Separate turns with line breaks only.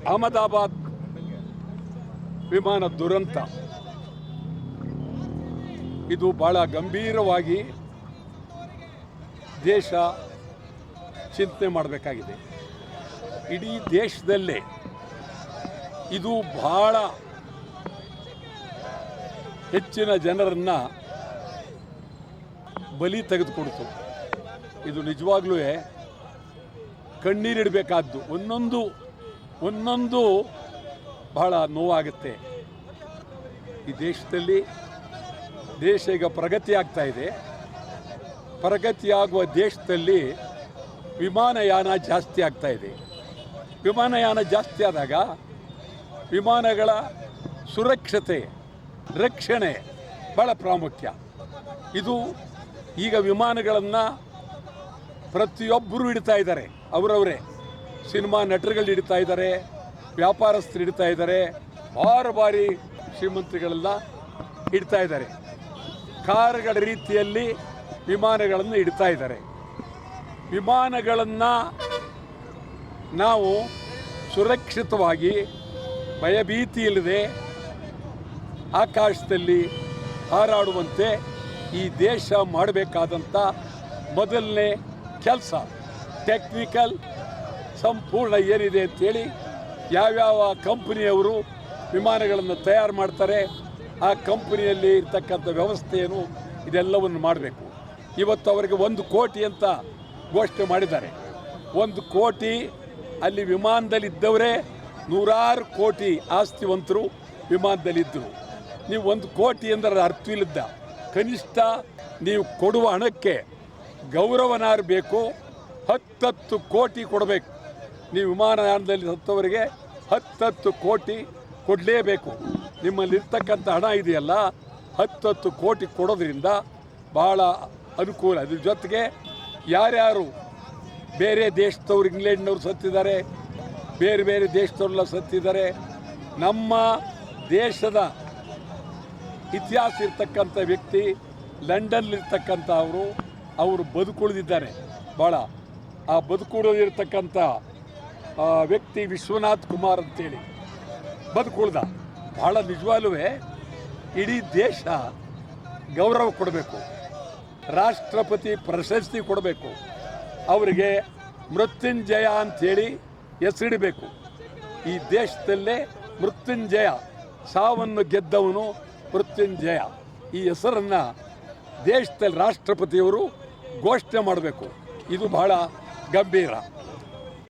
ಅಹಮದಾಬಾದ್ ವಿಮಾನ ದುರಂತ ಇದು ಭಾಳ ಗಂಭೀರವಾಗಿ ದೇಶ ಚಿಂತನೆ ಮಾಡಬೇಕಾಗಿದೆ. ಇಡೀ ದೇಶದಲ್ಲೇ ಇದು ಭಾಳ ಹೆಚ್ಚಿನ ಜನರನ್ನು ಬಲಿ ತೆಗೆದುಕೊಡ್ತು. ಇದು ನಿಜವಾಗ್ಲೂ ಕಣ್ಣೀರಿಡಬೇಕಾದ್ದು. ಒಂದೊಂದು ಬಹಳ ನೋವಾಗುತ್ತೆ. ಈ ದೇಶದಲ್ಲಿ ದೇಶ ಈಗ ಪ್ರಗತಿ ಆಗ್ತಾ ಇದೆ. ಪ್ರಗತಿಯಾಗುವ ದೇಶದಲ್ಲಿ ವಿಮಾನಯಾನ ಜಾಸ್ತಿ ಆಗ್ತಾ ಇದೆ. ವಿಮಾನಯಾನ ಜಾಸ್ತಿ ಆದಾಗ ವಿಮಾನಗಳ ಸುರಕ್ಷತೆ, ರಕ್ಷಣೆ ಭಾಳ ಪ್ರಾಮುಖ್ಯ. ಇದು ಈಗ ವಿಮಾನಗಳನ್ನು ಪ್ರತಿಯೊಬ್ಬರು ಹಿಡಿತಾ ಇದ್ದಾರೆ. ಅವರವರೇ ಸಿನಿಮಾ ನಟರುಗಳು ಹಿಡಿತಾ ಇದ್ದಾರೆ, ವ್ಯಾಪಾರಸ್ಥರು ಹಿಡಿತಾ ಇದ್ದಾರೆ, ಭಾರಿ ಶ್ರೀಮಂತರಿಗಳೆಲ್ಲ ಹಿಡ್ತಾ ಇದ್ದಾರೆ. ಕಾರುಗಳ ರೀತಿಯಲ್ಲಿ ವಿಮಾನಗಳನ್ನು ಹಿಡ್ತಾ ಇದ್ದಾರೆ. ವಿಮಾನಗಳನ್ನು ನಾವು ಸುರಕ್ಷಿತವಾಗಿ ಭಯಭೀತಿ ಇಲ್ಲದೆ ಆಕಾಶದಲ್ಲಿ ಹಾರಾಡುವಂತೆ ಈ ದೇಶ ಮಾಡಬೇಕಾದಂಥ ಮೊದಲನೇ ಕೆಲಸ ಟೆಕ್ನಿಕಲ್ ಸಂಪೂರ್ಣ ಏನಿದೆ ಅಂಥೇಳಿ ಯಾವ್ಯಾವ ಕಂಪನಿಯವರು ವಿಮಾನಗಳನ್ನು ತಯಾರು ಮಾಡ್ತಾರೆ ಆ ಕಂಪನಿಯಲ್ಲಿ ಇರ್ತಕ್ಕಂಥ ವ್ಯವಸ್ಥೆಯನ್ನು ಇದೆಲ್ಲವನ್ನು ಮಾಡಬೇಕು. ಇವತ್ತು ಅವರಿಗೆ 1 ಕೋಟಿ ಅಂತ ಘೋಷಣೆ ಮಾಡಿದ್ದಾರೆ. 1 ಕೋಟಿ ಅಲ್ಲಿ ವಿಮಾನದಲ್ಲಿದ್ದವರೇ 100 ಕೋಟಿ ಆಸ್ತಿವಂತರು ವಿಮಾನದಲ್ಲಿದ್ದರು. ನೀವು 1 ಕೋಟಿ ಅಂದರೆ ಅರ್ಥವಿಲ್ಲದ ಕನಿಷ್ಠ ನೀವು ಕೊಡುವ ಹಣಕ್ಕೆ ಗೌರವನಾರು ಬೇಕು. 10 ಕೋಟಿ ಕೊಡಬೇಕು. ನೀವು ವಿಮಾನಯಾನದಲ್ಲಿ ಸತ್ತವರಿಗೆ 10 ಕೋಟಿ ಕೊಡಲೇಬೇಕು. ನಿಮ್ಮಲ್ಲಿರ್ತಕ್ಕಂಥ ಹಣ ಇದೆಯಲ್ಲ 10 ಕೋಟಿ ಕೊಡೋದ್ರಿಂದ ಭಾಳ ಅನುಕೂಲ. ಅದ್ರ ಜೊತೆಗೆ ಯಾರ್ಯಾರು ಬೇರೆ ದೇಶದವ್ರು, ಇಂಗ್ಲೆಂಡ್ನವ್ರು ಸತ್ತಿದ್ದಾರೆ, ಬೇರೆ ಬೇರೆ ದೇಶದವ್ರೆಲ್ಲ ಸತ್ತಿದ್ದಾರೆ. ನಮ್ಮ ದೇಶದ ಇತಿಹಾಸ ಇರ್ತಕ್ಕಂಥ ವ್ಯಕ್ತಿ ಲಂಡನ್ಲಿರ್ತಕ್ಕಂಥ ಅವರು ಬದುಕುಳಿದಿದ್ದಾರೆ ಭಾಳ. ಆ ಬದುಕುಳಿದಿರ್ತಕ್ಕಂಥ ವ್ಯಕ್ತಿ ವಿಶ್ವನಾಥ್ ಕುಮಾರ್ ಅಂತೇಳಿ ಬದುಕುಳ್ದ. ಭಾಳ ನಿಜವಾಗ್ಲೂ ಇಡೀ ದೇಶ ಗೌರವ ಕೊಡಬೇಕು, ರಾಷ್ಟ್ರಪತಿ ಪ್ರಶಸ್ತಿ ಕೊಡಬೇಕು. ಅವರಿಗೆ ಮೃತ್ಯುಂಜಯ ಅಂಥೇಳಿ ಹೆಸರಿಡಬೇಕು. ಈ ದೇಶದಲ್ಲೇ ಮೃತ್ಯುಂಜಯ, ಸಾವನ್ನು ಗೆದ್ದವನು ಮೃತ್ಯುಂಜಯ, ಈ ಹೆಸರನ್ನು ದೇಶದಲ್ಲಿ ರಾಷ್ಟ್ರಪತಿಯವರು ಘೋಷಣೆ ಮಾಡಬೇಕು. ಇದು ಬಹಳ ಗಂಭೀರ.